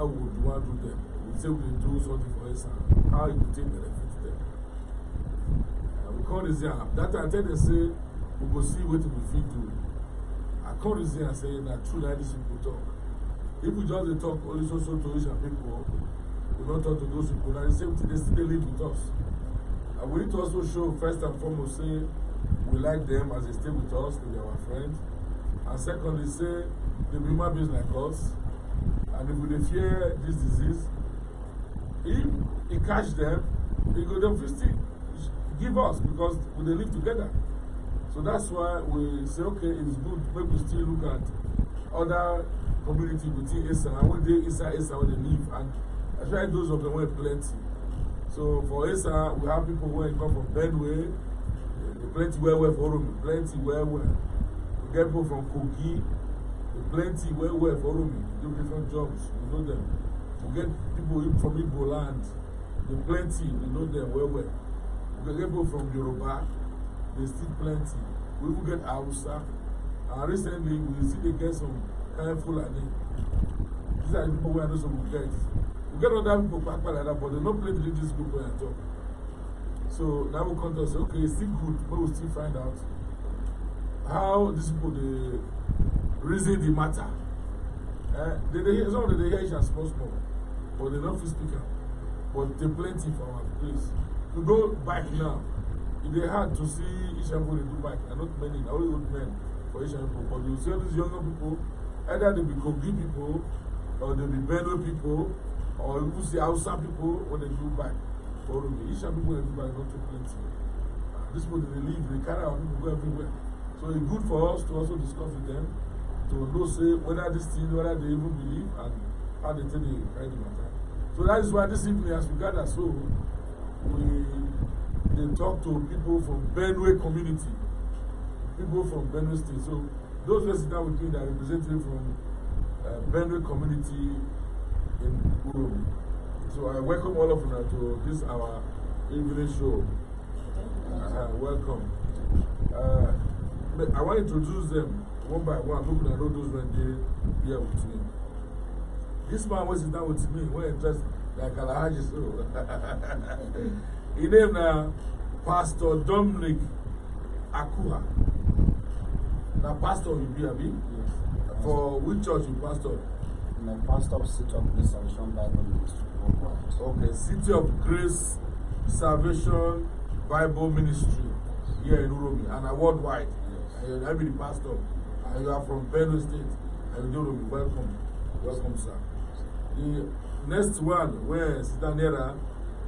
how would you want to do them? We say we do something for us, how you take benefit them. We call this here. That I tell them, say, we go see what we feel do. I call this here and say, that true that these people talk. If we just talk only to Asian people, we don't talk to those people, and the same thing, they still live with us. And we need to also show, first and foremost, say, we like them as they stay with us, they are our friends. And secondly, say, they be human beings like us. And if we fear this disease, if it catch them, they go them still give us because we live together. So that's why we say, okay, it's good, maybe we still look at other community within Esa, and when they inside Esa where they live, and especially those of them where plenty. So for Esa, we have people who come from Benue, plenty where for Uromi, plenty where. We get people from Kogi, plenty where for Uromi, do different jobs, we know them. We get people from Igbo land, they plenty, we know them where. We get people from Yoruba, they still plenty. We will get Hausa, and recently we see they get some kind of Fulani. These are the people who I know some get. We get other people back like that, but they don't play the religious group when I talk. So now we come to say, okay, it's still good, but we still find out how these people they reason the matter. They hear some of them, they hear each and small, but they don't feel speaker. But they plenty for our place. To go back now, it's hard to see each and every do back, and not many, only old men for each and every. But you see these younger people, either they be Kogi people, or they be Benue people, or you see Hausa people when they do back. For each and people they do back, not too plenty. These people they live, they carry our people go everywhere. So it's good for us to also discuss with them, to know say whether this thing, whether they even believe, and how they tell the kind of matter. So that is why this evening, as we gather, so they talk to people from Benue community, people from Benue state. So those who sit down with me that are representative from Benue community in Uromi. So I welcome all of you now to this our evening show. Welcome. I want to introduce them one by one. People that know those when they here with me. This man was down with me when just like Alahaji. So his name now Pastor Dominic Akuha. Now Pastor will be a bit. Yes. For which church you pastor? I'm a pastor of City of Grace Salvation Bible Ministry. Okay, City of Grace Salvation Bible Ministry here in Uromi and worldwide. Yes. I be the pastor. And you are from Benue State. And Uromi, welcome. Welcome, sir. The next one, where Sister Nera,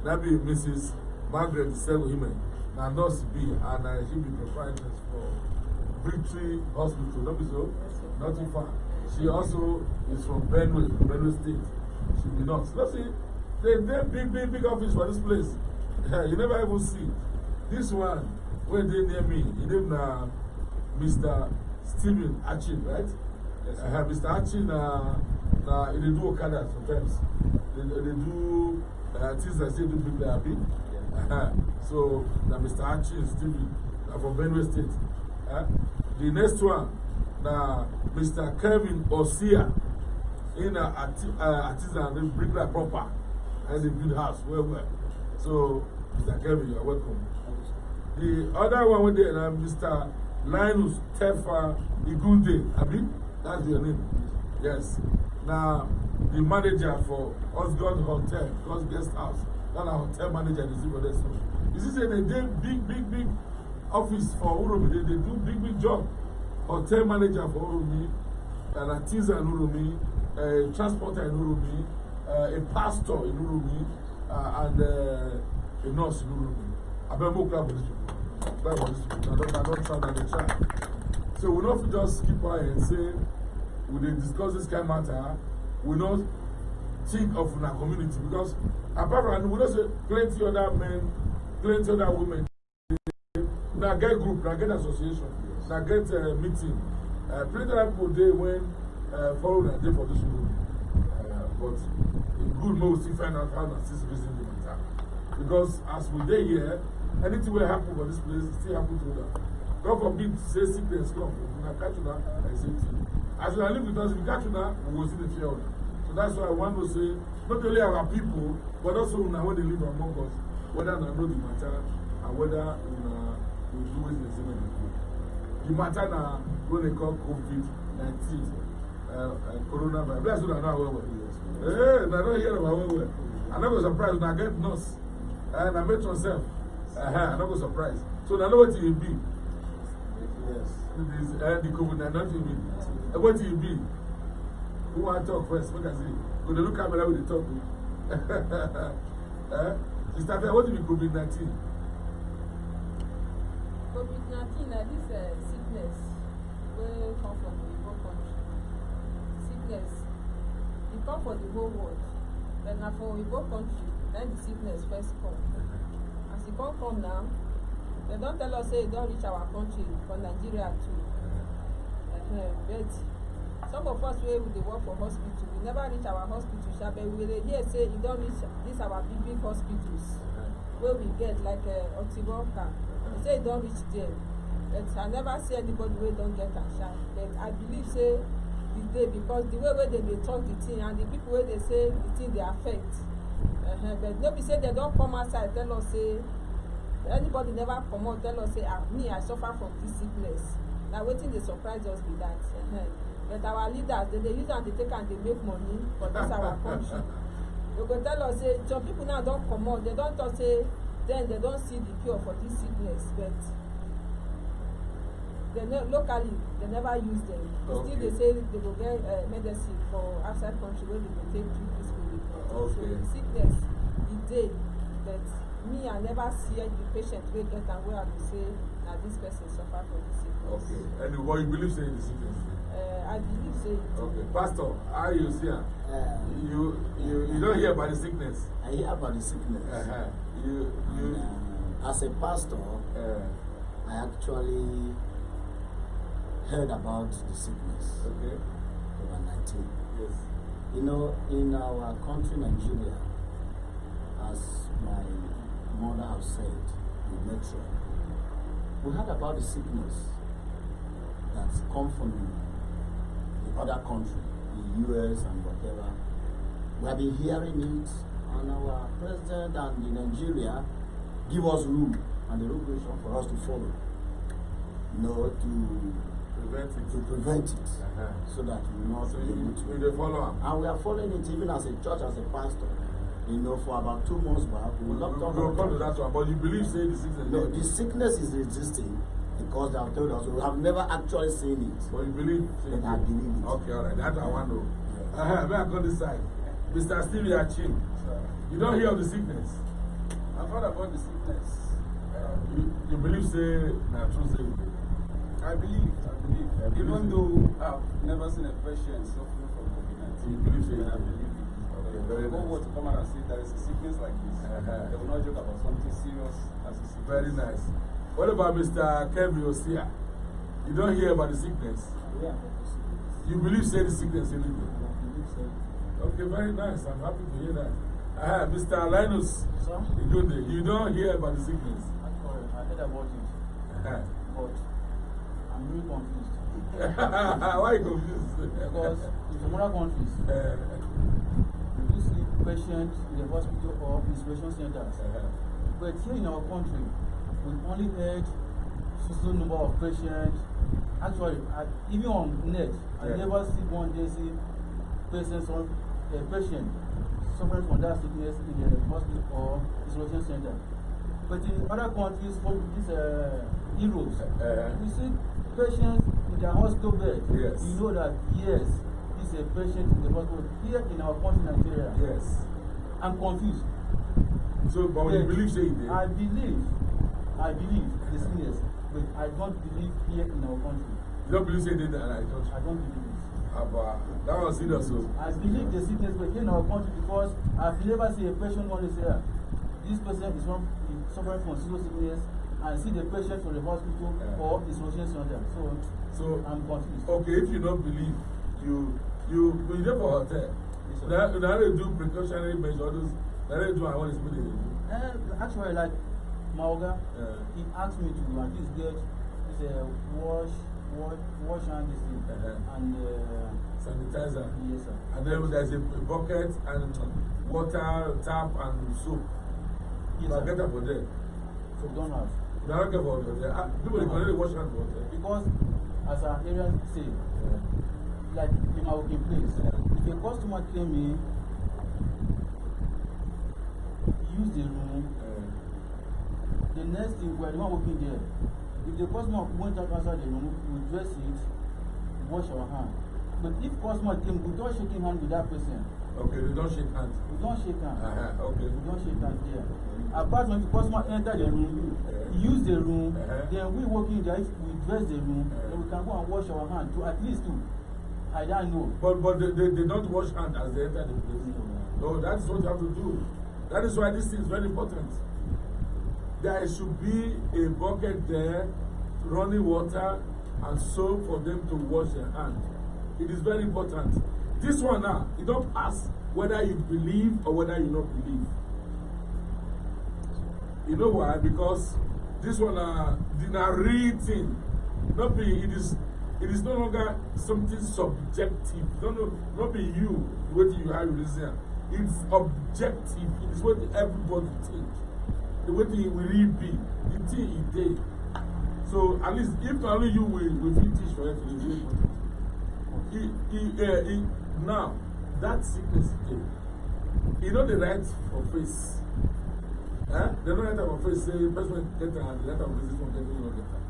that be Mrs. Margaret Seguhime. Now, nurse B, and she be proprietress for Victory Hospital. Don't be so? Not too far. She also is from Benue State. She be nurse. Let's see, they're big office for this place. You never even see. This one, where they near me, he named Mr. Stephen Achin, right? Yes, Mr. Achin, they do Okada sometimes. They do things that say do big like big. So, now Mr. Achin Stephen from Benue State. The next one, now Mr. Kevin Osia in artisan, they bring that proper and they build house. Well. So, Mr. Kevin, you are welcome. The other one with there, Mr. Linus Tefa Igunde, Abi, that's your name. Yes. Now, the manager for Osgood Hotel, God's Guest House, not a hotel manager, you see for this. You see, they do big office for Uromi, they do big job. Hotel manager for Uromi, an artisan in Uromi, a transporter in Uromi, a pastor in Uromi, and a nurse in Uromi. I better more clap for this people. Clap for this people. I don't try to try. So we don't just keep quiet and say, we discuss this kind of matter, we don't think of our community because apart from we don't say plenty other men, plenty other women. Now get group, now get association, now get meeting. Plenty other people there when following a day for this room. But it's good most to find out how to assist reason the matter. Because as we day here, anything will happen for this place, it still happen to that. God forbid, say sickness come. If you catch you now, I say to you. As you live with us, if you catch you now, we will see the fear of it. So that's why I want to say, not only our people, but also when they live among us, whether they know the matter and whether we do it the same way. The matter now, what they call COVID-19, coronavirus. That's what I know. Hey, I don't hear about it. I'm not surprised when I get nurse. And I met myself. I'm not surprised. So I know what it will be. Yes. The COVID-19 will be. What it will be. Who want to talk first? What can I say? Go to look at me with the talk. Sister Fair, what will be COVID-19? COVID-19 na this sickness wey come from the whole country. Sickness, e come for the whole world, but na for Igbo country then the sickness first come. As e come now, dem don tell us say e don reach our country for Nigeria too. But some of us wey we dey work for hospital, we never reach our hospital sha, but we dey hear say e don reach this our big hospitals wey we get like Otiboka. They say e don reach there, but I never see anybody wey don get am sha. But I believe say the day, because the way they dey talk the thing and the people wey dey say the thing dey affect. But no be say they don come outside tell us say anybody never comot tell us say me I suffer from this sickness. Na wetin dey surprise us be that. But our leaders they use am dey take am dey make money for this our country. They go tell us say some people now don comot, they don talk say then they don't see the cure for this sickness, but locally they never use them. Okay. Still they say they will get medicine for outside country where they will take treat this COVID. Okay. So the sickness, the day, but me I never see the patient wey get am where I will say that this person suffer from the sickness. Okay. And what you believe say the sickness? I believe say it. Okay. Pastor, how you see her? You don't hear about the sickness? I hear about the sickness. As a pastor, I actually heard about the sickness. Okay. COVID-19. Yes. You know, in our country, Nigeria, as my mother has said, the metro, we heard about the sickness that's come from the other country, the US and whatever. We have been hearing it, and our president and the Nigeria give us rule and the regulation for us to follow. You know, to prevent it, so that we will not be able to follow. And we are following it even as a church, as a pastor. You know, for about 2 months back, we will not talk about to that one. But you believe say the sickness? No, the sickness is existing because they have told us we have never actually seen it. But you believe? But I believe it. Okay, all right. That's what I want to know. May I go this side? Mr. Stevie Achim, you don't hear of the sickness? I've heard about the sickness. You believe say na true say? I believe. Even though I've never seen a patient suffering from COVID-19, you believe say? I believe it. Okay, very nice. Who to come out and say there is a sickness like this? They will not joke about something serious as a sickness. Very nice. What about Mr. Kevin Osia? You don't hear about the sickness? Yeah. You believe say the sickness is illegal? I believe so. Okay, very nice. I'm happy to hear that. Mr. Linus, you don't hear about the sickness? Actually, I heard about it, but I'm really confused. Why are you confused? Because in some other countries, you see patients in the hospital or isolation centers. But here in our country, we only heard a number of patients. Actually, even on net, I never see one day see patients on a patient suffering from that sickness in the hospital or isolation center. But in other countries, for these Europe, we see patients in their hospital bed. Yes. You know that, yes, this is a patient in the hospital. Here in our country, Nigeria, yes. I'm confused. So, but you believe say it? I believe the sickness, but I don't believe here in our country. You don't believe say it in our country? I don't believe it. That was serious. So. I believe the sickness but in our country because I've never seen a patient only say this person is suffering from serious sickness and see the patient from the hospital or isolation center. So I'm confused. Okay, if you don't believe, you there for hotel. Now they do precautionary measures. Now they do what is putting in. Actually, like Maoga, he asked me to at least get wash and this thing and sanitizer. Yes, sir. And then there's a bucket and water, tap, and soap. Yes, So I sir. get that for there. So don't have. They don't care for there. People they can only wash hands for there. Because as our area say, like in my working place, if a customer came in, use the room, the next thing we're the one working there. If the customer went out outside the room, we dress it, wash our hand. But if customer came without shaking hands with that person, Okay, they don't shake hands. we don't shake hands. Okay. We don't shake hands there. Apart from the customer enter the room, use the room, then we working there, we dress the room, then we can go and wash our hands to at least to, I don't know. But they don't wash hands as they enter the place. No, that's what you have to do. That is why this thing is very important. There should be a bucket there, running water, and soap for them to wash their hands. It is very important. This one now, you don't ask whether you believe or whether you don't believe. You know why? Because this one, the real thing. It is no longer something subjective. Not be you, the way you have reason. It's objective. It is what everybody thinks. The way it will really be. The thing is there. So at least if only you will teach for it, it is really important. Now, that sickness is there. You know the right for face. They don't write on face, say, person get her and the right of face, this one get it, not get her.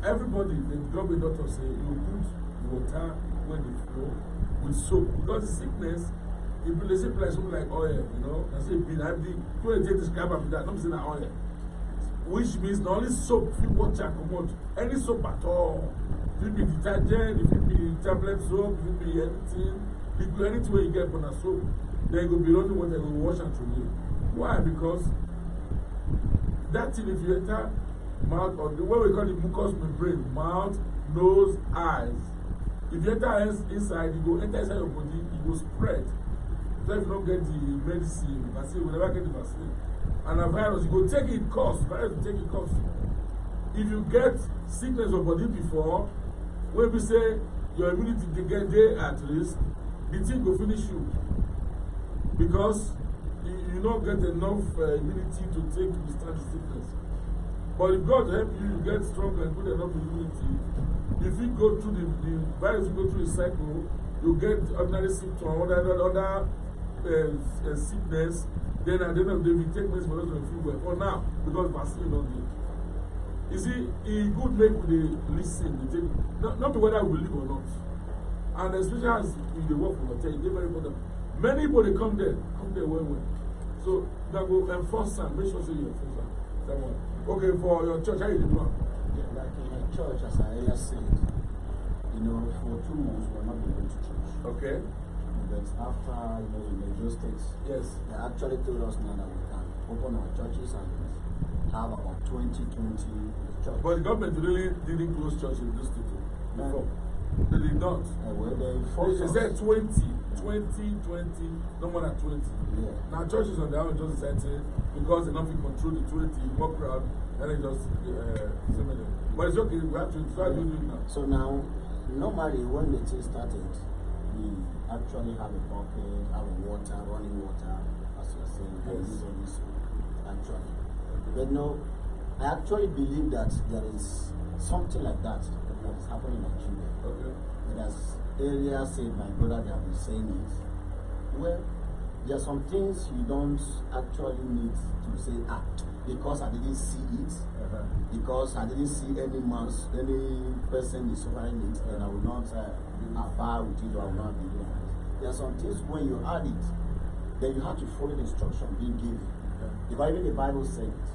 Everybody, the government doctor say, you put water when they flow with soap. Because the sickness, if they say like something like oil, you know, I say, when they describe after that, I'm saying oil. Which means not only soap, if you water come out, any soap at all. If it be detergent, if it be tablet soap, if it be anything, anything where you get from a soap, then you will be running water, you will wash and throw it. Why? Because that thing, if you enter mouth, or the way we call it mucous membrane, mouth, nose, eyes, if you enter inside, you go enter inside your body, it will spread. So if you don't get the medicine, vaccine, you will never get the vaccine. And a virus, you go take it cost, virus will take it cost. If you get sickness of body before, when we say your immunity to get there at least, the thing will finish you. Because you don't get enough immunity to withstand the sickness. But if God help you, you get strong and good enough immunity. If you go through the virus, you go through the cycle, you get ordinary symptoms, other sickness, then at the end of the day, we take medicine for those who feel well. For now, because vaccine not there. You see, it's good make they listen, they take, not to whether we live or not. And especially as we work for hotel, it's very important. Many people they come there well. So that will enforce them, make sure you enforce them. That one. Okay, for your church, how you do it? Yeah, like in a church, as I earlier said, you know, for 2 months we're not going to church. Okay. But after, you know, in Major States, yes, they actually told us now that we can open our churches and have about 20 in the church. But the government really didn't close church in this state before. They did not. Well, they said 20, no more than 20. Yeah. Now churches on their own just decided because they don't feel control the 20, more crowd, and they just similar. But it's okay, we have to start doing it now. So now, normally when the thing started, we actually have a bucket, have water, running water, as you're saying, and use all this actually. But no, I actually believe that there is something like that is happening in Nigeria. Okay. There's areas, say my brother, they have been saying it. Well, there are some things you don't actually need to say, because I didn't see it, because I didn't see any person is suffering it, then I will not abide with it, or I will not be doing it. There are some things when you add it, then you have to follow the instruction being given. Even the Bible said it,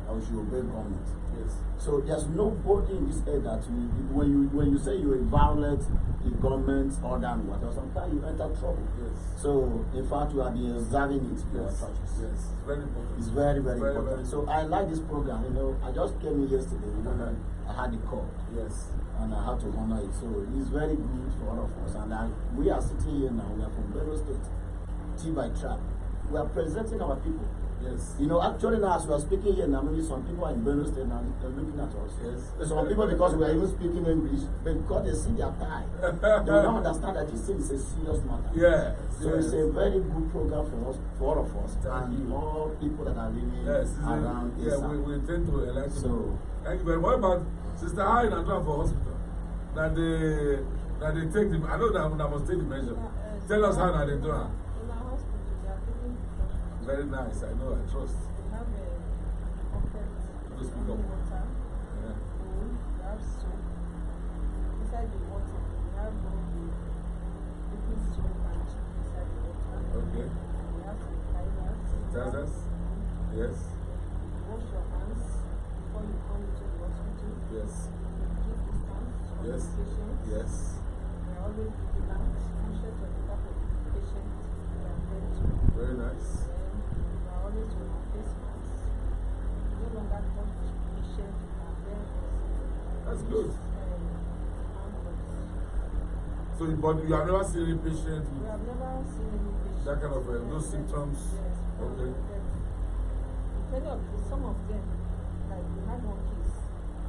or we should obey government. Yes. So there's nobody in this area that when you say you violate the government order and whatever, sometimes you enter trouble. Yes. So in fact you have been observing it in our churches. Yes. Very important. It's very, very important. So I like this program, you know. I just came in yesterday, you know, I had the call. Yes. And I had to honor it. So it's very good for all of us. And we are sitting here now, we are from Benue State, T by Trap. we are presenting our people. Yes. You know, actually now as we are speaking here now, maybe some people are in Benue State now, they're looking at us. Yes. Some people, because we are even speaking English, because they see their tie, they will not understand that this thing is a serious matter. Yes. So yes. it's a very good program for us, for all of us, Thank and you. all people that are living Yes. around. Yeah, we tend to elect. So, thank you very much. What about Sister how in Adua for hospital? That they take the, I know that I must take the measure. Tell us how they do it. In our hospital, they are giving precautions. Very nice, I know, I trust. They have a bucket, Just pick running up. water, Yeah. bowl, they have soap. Inside the water, we have all the liquid soap and chip inside the water. Okay. We have sanitizers. Sanitizers? Yes. You wash your hands before you come into the hospital. Yes. You give distance from Yes. the patient. Yes. We are always vigilant, conscious of the type of patient we are there to. Very nice. We are always with our face masks. We no longer touch patients with our bare hands. That's good. Hand gloves. So, but you have never seen any patient We with have never seen any patient. that kind of those symptoms? Yes. Okay. Many of the, some of them, like we had one case, a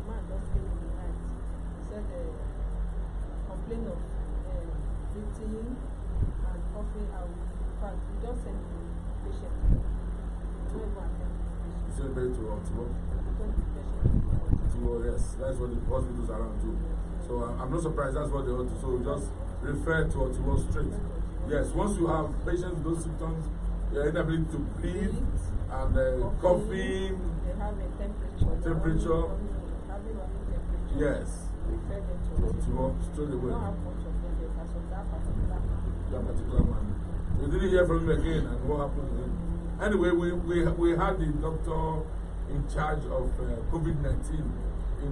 man just came in the night. He said complained of breathing and coughing out. In fact, we just sent the patient. We don't even attend to the patient. Send them to work. We sent the patient. Yes, that's what the hospitals around do. So I'm not surprised that's what they ought to. So just refer to work straight. Yes, once you have patients with those symptoms, your inability to breathe and coughing. They have a temperature. Temperature. Having running temperature. Yes. We refer them to To work straight We away. don't have much of them there as of that particular man. That particular man. We didn't hear from him again, and what happened to him. Anyway, we had the doctor in charge of COVID-19 in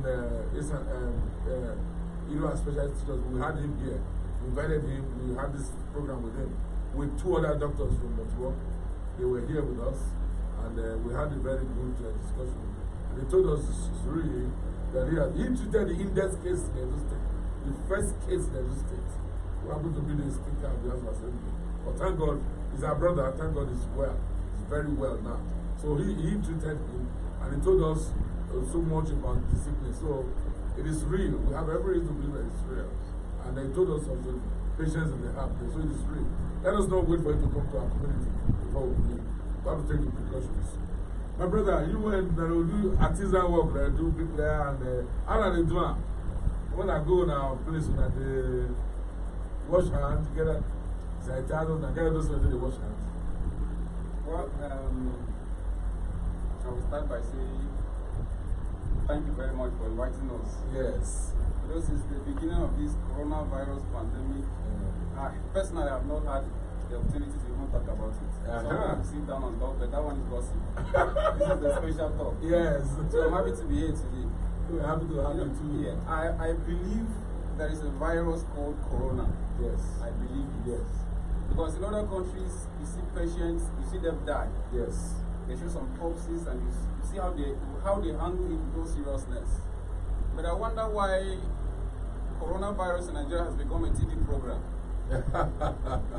specialty teachers. We had him here. We invited him. We had this program with him with two other doctors from Motuo. They were here with us, and we had a very good discussion. And they told us really that he treated the index case in Edo State, the first case in Edo State. Who happened to be the Speaker of the House of Assembly. But thank God, he's our brother. Thank God he's well. He's very well now. So he treated him, and he told us so much about the sickness. So it is real. We have every reason to believe that it's real. And they told us of the patients that they have. So it is real. Let us not wait for it to come to our community before we leave. We have to take the precautions. My brother, you went that will do artisan work, that do people there, and how are they doing? When I go now, place when they wash hands together, I tell them, I get those when they wash hands. Well, I will start by saying thank you very much for inviting us. Yes. You know, since the beginning of this coronavirus pandemic, I personally have not had the opportunity to even talk about it. So sit down and talk, but that one is gossip. This is the special talk. Yes. So I'm happy to be here today. We're happy to have you too. Yeah, I believe there is a virus called corona. Yes. I believe it. Yes. Because in other countries, you see patients, you see them die. Yes. They show some corpses and you see how they handle it with no seriousness. But I wonder why coronavirus in Nigeria has become a TV program. They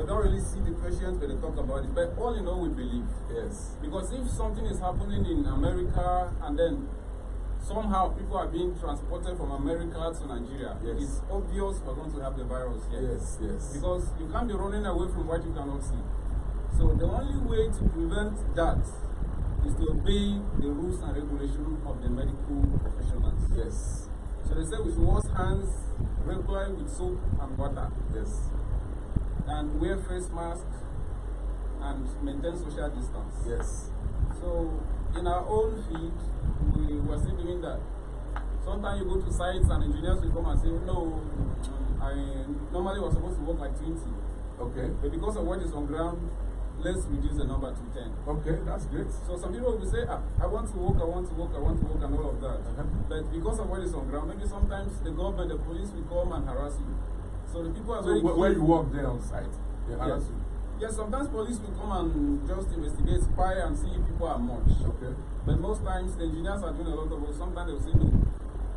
don't really see the patients, but they talk about it. But all in all, we believe. Yes. Because if something is happening in America and then somehow people are being transported from America to Nigeria, yes, it's obvious we're going to have the virus here. Yes, yes. Because you can't be running away from what you cannot see. So the only way to prevent that is to obey the rules and regulations of the medical professionals. Yes. So they say we should wash hands regularly with soap and water. Yes. And wear face masks and maintain social distance. Yes. So in our own field, we were still doing that. Sometimes you go to sites and engineers will come and say, no, normally we're supposed to work like 20. Okay. But because of what is on ground, let's reduce the number to 10. Okay, that's great. So some people will say, I want to work, and all of that. But because of what is on ground, maybe sometimes the government, the police will come and harass you. So the people are very where you work there on site, they harass you? Yes, sometimes police will come and just investigate, spy, and see if people are much. Okay. But most times the engineers are doing a lot of work. Sometimes they'll say, no,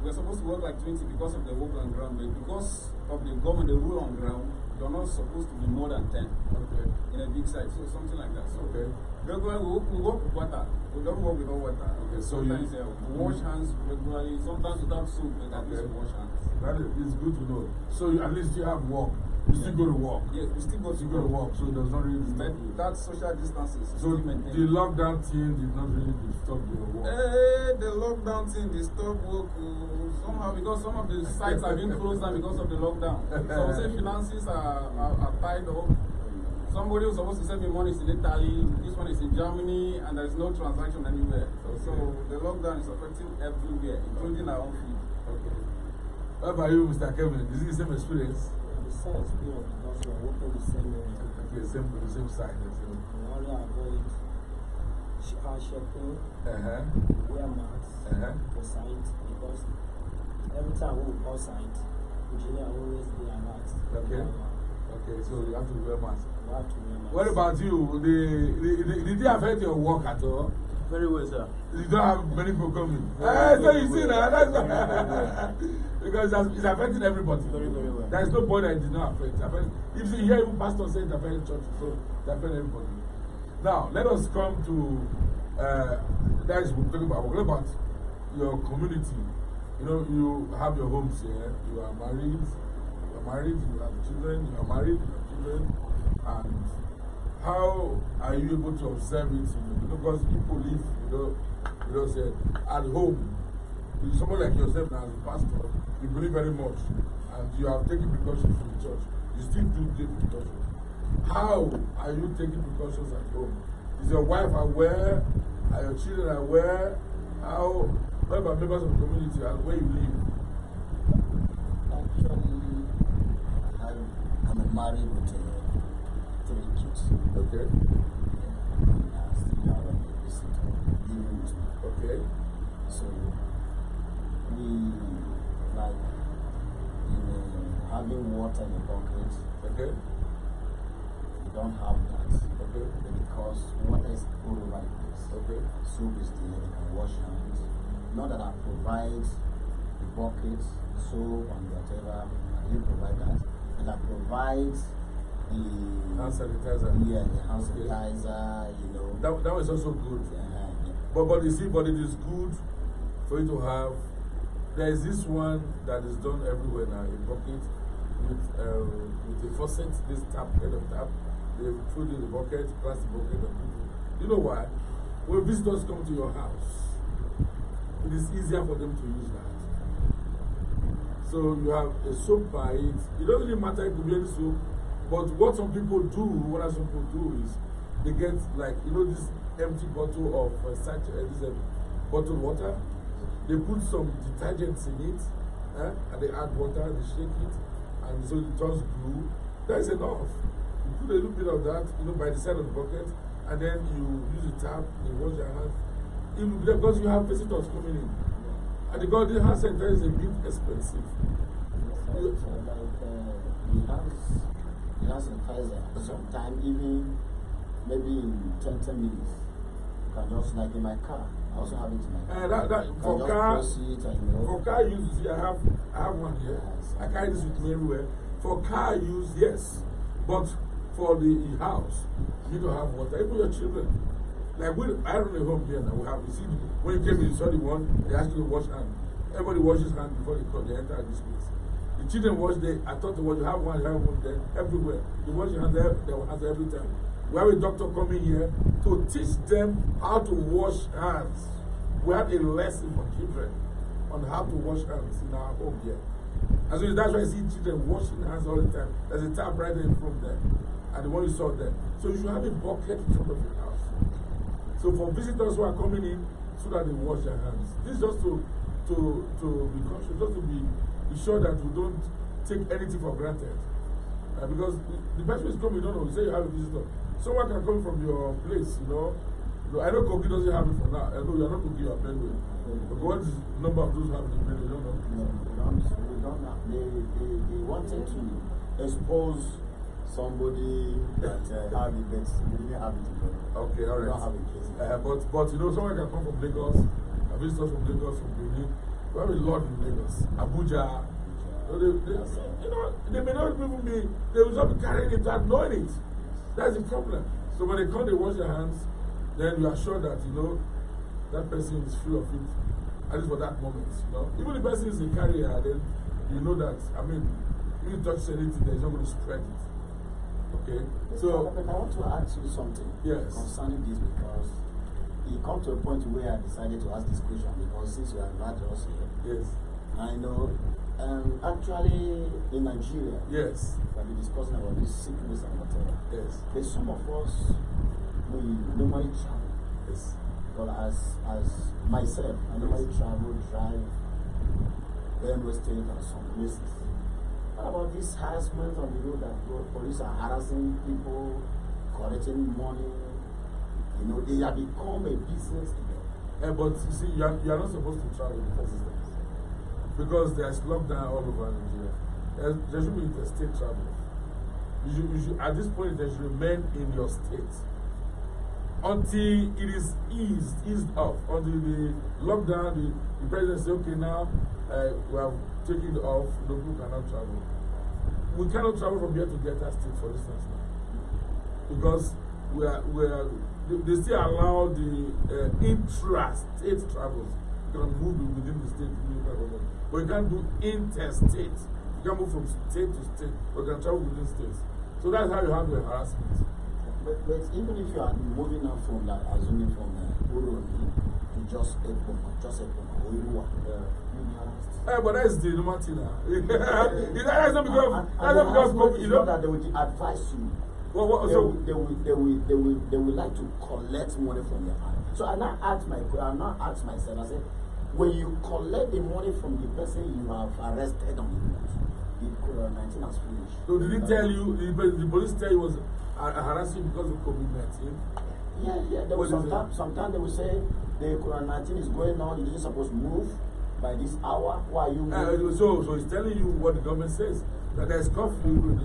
we're supposed to work like 20 because of the work on ground. But because of the government, the rule on ground, you're not supposed to be more than 10. Okay. in a big site, so something like that. So Okay. regularly we work with water. We don't work with hot water. Okay, so sometimes we wash hands regularly. Sometimes without soap, but at least we wash hands. That is good to know. So at least you have work. You still go to work. Yes, we still go to work, so it does not really disturb you. That social distances. So the lockdown thing did not really disturb your work. The lockdown thing disturbed work somehow because some of the sites have been closed down because of the lockdown. So say finances are tied up. Somebody who's supposed to send me money is in Italy, this one is in Germany, and there is no transaction anywhere. Okay. So the lockdown is affecting everywhere, including our own field. Okay. What about you, Mr. Kevin? Is it the same experience? The same experience because we are working the same area. Okay, the same side. We only avoid hand shaking, wear masks for site because every time we call site, engineer always be alert. Okay. Okay, so you have to wear mask. We have to wear masks. What about you? Did it affect your work at all? Very well, sir. You don't have many people coming. So you see now, that's because it's affecting everybody. Very, very well. There is no point that it did not affect. If you hear even pastors say it affects church, so it affects everybody. Now, let us come to that is what we're talking about your community. You know, you have your homes here, you are married, you have children, you are married, you have children, and how are you able to observe it? Because people live, you know, say at home. Someone like yourself now as a pastor, you believe very much, and you have taken precautions in the church. You still do take precautions. How are you taking precautions at home? Is your wife aware? Are your children aware? What about members of the community and where you live? Actually, I'm married with 3 kids. Okay. I still have a visitor living with me. Okay. So, we like having water in the bucket. Okay. We don't have that. Okay. Because water is all over the place. Okay. Soap is there, they can wash hands. Not that I provide the buckets, soap and whatever, I didn't provide that. But I provide the hand sanitizer. Yeah, the hand sanitizer, you know. That was also good. Yeah. But you see, but it is good for you to have. There is this one that is done everywhere now, a bucket with a faucet, this kind of tap. They put in the bucket, plastic bucket, and put it. You know why? When visitors come to your house, it is easier for them to use that. So you have a soap by it. It doesn't really matter if you be any soap, but what some people do, is they get like, this empty bottle of bottled water. They put some detergents in it, and they add water, they shake it, and so it turns blue. That is enough. You put a little bit of that, by the side of the bucket, and then you use the tap, you wash your hands. Because you have visitors coming in. And the hand sanitizer is a bit expensive. So like, he has sanitizer. Sometimes even maybe in 20 minutes, you can just, like in my car, I also have it in my car. For car use, I have one here. Yes. I carry this with me everywhere. For car use, yes. But for the house, you need to have water. Even your children. Like I run a home here now. We have, you see, when you came in, you saw the one, they asked you to wash hands. Everybody washes hands before they enter this place. The children wash I thought you have one there, everywhere. You wash your hands every time. We have a doctor coming here to teach them how to wash hands. We have a lesson for children on how to wash hands in our home here. And so that's why I see children washing hands all the time. There's a tap right in front of them. And the one you saw there. So you should have a bucket in front of your house. So for visitors who are coming in, so that they wash their hands. This is just to be conscious, just to be sure that we don't take anything for granted. Because the person who is coming, you don't know, you say you have a visitor. Someone can come from your place, I know Kogi doesn't have it for now. I know you are not Kogi, you are Benue. But what is the number of those who have it in Benue? You don't know. We don't have. They wanted to expose somebody that have it, but we didn't have it in Benue. Okay, all right. We don't have it. But someone can come from Lagos, visitors from Lagos, from Benue. We have a lot in Lagos, Abuja. They may not even be, they will just be carrying it without knowing it. That's the problem. So when they come, they wash their hands, then you are sure that, you know, that person is free of it, at least for that moment, you know. Even if the person is a carrier, then you know that, I mean, if you touch anything, there's not going to spread it. Okay? So, but I want to ask you something concerning this, because it come to a point where I decided to ask this question, because since you are invited us here, yes, I know, actually in Nigeria, yes, we'll be discussing about this sickness and whatever. yes, But some of us, we normally travel. yes. But as myself, I normally travel, drive, Benue State and some places. What about this harassment on the road that police are harassing people, collecting money? You know, they have become a business today. But you see, you are not supposed to travel in the first instance, because there's lockdown all over Nigeria. There should be interstate travel. You should, at this point, they should remain in your state until it is eased off. Until the lockdown, the president says, okay, now we have taken it off, no people cannot travel. We cannot travel from here to Delta State, for instance, now, because they still allow the intra-state travels. You can move within the state, but you can't do interstate. You can't move from state to state, but you can travel within states. So that's how you handle harassment. But even if you are moving out from that, assuming from Uromi to just Ekpoma, or Iruwa, you'll be harassed. But that's the normal thing now. That's not because COVID, you know that they will advise you. They will like to collect money from your hand. So I now ask myself, I said, when you collect the money from the person you have arrested on the road, the COVID-19 has finished. So did he tell you, the police tell you was harassing because of COVID-19? Yeah. There was sometimes they will say the COVID-19 is going on, you're supposed to move by this hour. Why are you moving? So he's telling you what the government says, that there's curfew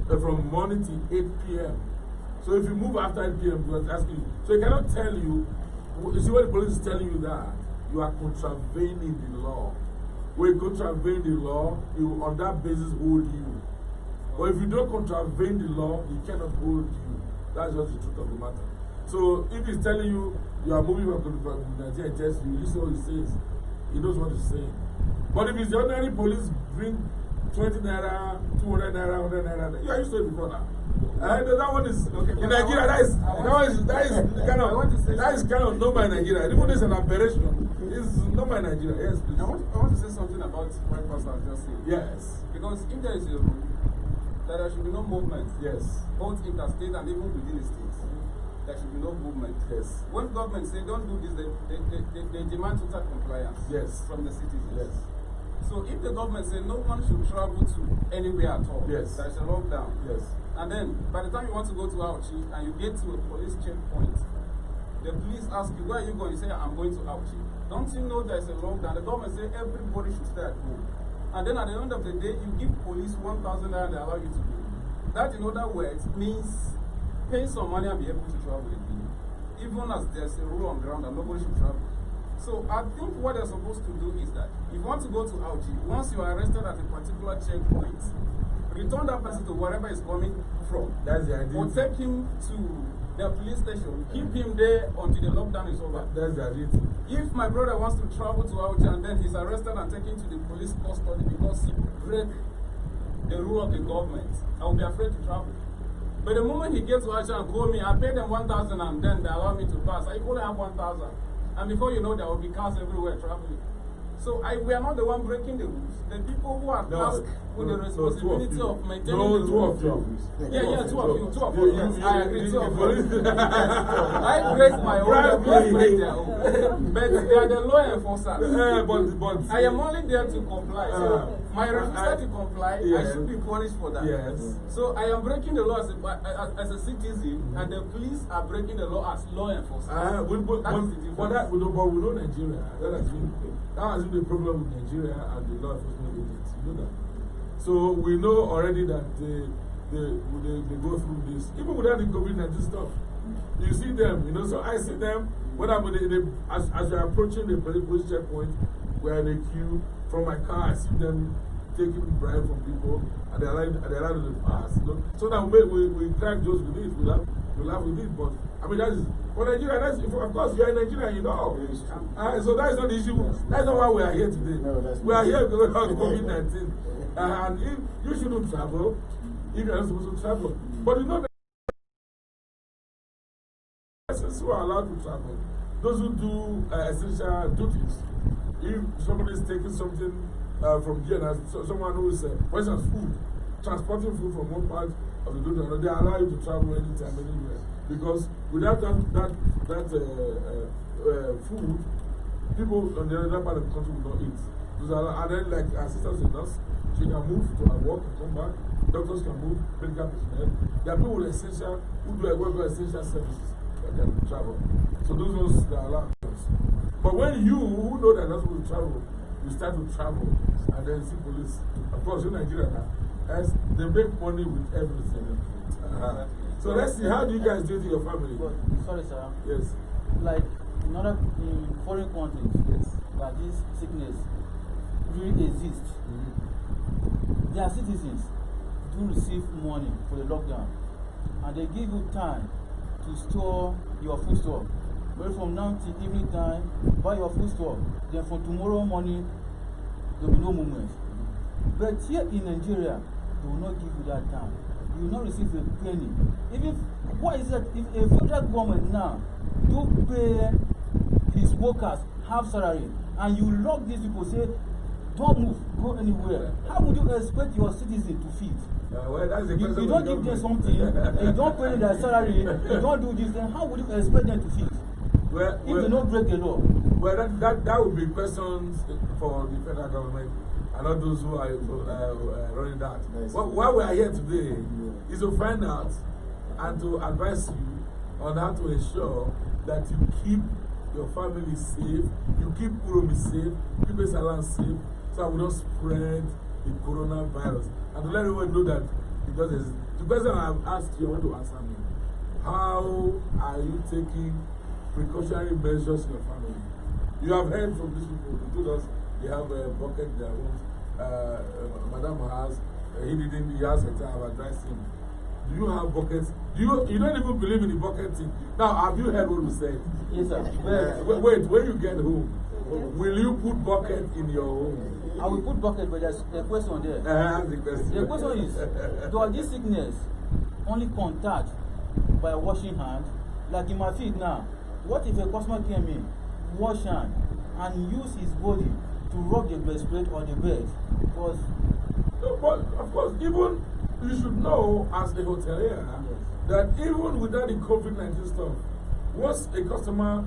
from morning till 8 p.m. So if you move after 8 p.m., he was asking you. So he cannot tell you, you see what the police is telling you, that you are contravening the law. When you contravene the law, he will on that basis hold you. But if you don't contravene the law, he cannot hold you. That's just the truth of the matter. So if he's telling you you are moving from COVID-19, just you listen what he says. He knows what he's saying. But if it's the ordinary police, bring 20 naira, 200 naira, 100 naira, you are used to it before now. That one is in Nigeria. That is kind of normal in Nigeria. Even is an aberration. It's normal in Nigeria. Yes, please. I want to say something about what Pastor has just said. Yes. Because if there is a rule that there should be no movement, yes, both interstate and even within the states, there should be no movement. Yes. When government say don't do this, they demand total compliance. Yes. From the citizens. Yes. So if the government say no one should travel to anywhere at all, yes, there is a lockdown. Yes. And then by the time you want to go to Auchi and you get to a police checkpoint, the police ask you, where are you going? You say, I'm going to Auchi. Don't you know there's a lockdown? The government say everybody should stay at home. And then at the end of the day, you give police 1,000 naira and they allow you to go. That, in other words, means pay some money and be able to travel again. Even as there's a rule on ground that nobody should travel. So I think what they're supposed to do is that if you want to go to Auchi, once you are arrested at a particular checkpoint, return that person to wherever he's coming from. That's the idea. Or take him to the police station, keep him there until the lockdown is over. That's the idea. If my brother wants to travel to Auchi and then he's arrested and taken to the police custody because he break the rule of the government, I will be afraid to travel. But the moment he gets to Auchi and call me, I pay them 1,000 and then they allow me to pass. I only have 1,000. And before you know, there will be cars everywhere traveling. So we are not the one breaking the rules. The people who are tasked with the responsibility of maintaining the rules. Yeah, two of you. Yes, I agree. Two of you. I break my own, they break their own. But they are the law enforcers. But I am only there to comply. So my refusal to comply, I should be punished for that. Yes. So I am breaking the law as a citizen, and the police are breaking the law as law enforcers. That is the difference. But we know Nigeria. That has been the problem with Nigeria and the law enforcement agents. You know that. So we know already that they go through this, even without the COVID-19 stuff. You see them, you know. So I see them when as they're approaching the police checkpoint, we're in a queue. From my car, I see them taking bribe from people, and they're allowed to pass. You know? So that we crack jokes with it, we laugh with it. But I mean, that is for Nigeria. That's, of course, you are in Nigeria, you know. So that is not the issue. That's not why we are here today. No, we are here because of COVID-19. And if you shouldn't travel, if you are not supposed to travel. But you know that persons who are allowed to travel, those who do essential duties, if somebody is taking something from here, someone who is, for instance, food, transporting food from one part of the country to another, they allow you to travel anytime, anywhere. Because without that food, people on the other part of the country will not eat. And then, like assistants in us, she can move to her work and come back. Doctors can move, medical personnel. There are people with essential, who do work with essential services that can travel. So those ones that are allowed. But when you, who know that not supposed to travel, you start to travel and then see police. Of course, in Nigeria now, as they make money with everything. So let's see, how do you guys do it to your family? But, sorry, sir. Yes. Like in foreign countries, yes, that this sickness really exists. Their citizens do receive money for the lockdown, and they give you time to store your foodstuff. But from now till evening time, buy your foodstuff. Then for tomorrow morning, there will be no movement. But here in Nigeria, they will not give you that time. You will not receive a penny. Even what is that? If a federal government now do pay his workers half salary, and you lock these people, say, don't move, go anywhere. How would you expect your citizen to feed? Well, that's you don't give them something, you don't pay their salary, you don't do this, then how would you expect them to feed? If they don't break the law. Well, that would be questions for the federal government and not those who are running that. Why we are here today is to find out and to advise you on how to ensure that you keep your family safe, you keep Uromi safe, keep the salon safe, so we don't spread the coronavirus. And to let everyone know that, because the question I've asked you, I want to answer me. How are you taking precautionary measures in your family? You have heard from these people who told us they have a bucket in their rooms. Madam has, he has a time, I've advised him. Do you have buckets? You don't even believe in the bucket thing. Now, have you heard what we said? Yes, sir. Wait, when you get home, will you put bucket in your home? I will put bucket, but there's a question there. The question. The question is, does this sickness only contact by washing hands? Like in my feet now, what if a customer came in, wash hand, and use his body to rub the breastplate or the bed? Because but of course, even you should know as a hotelier that even without the COVID-19 stuff, once a customer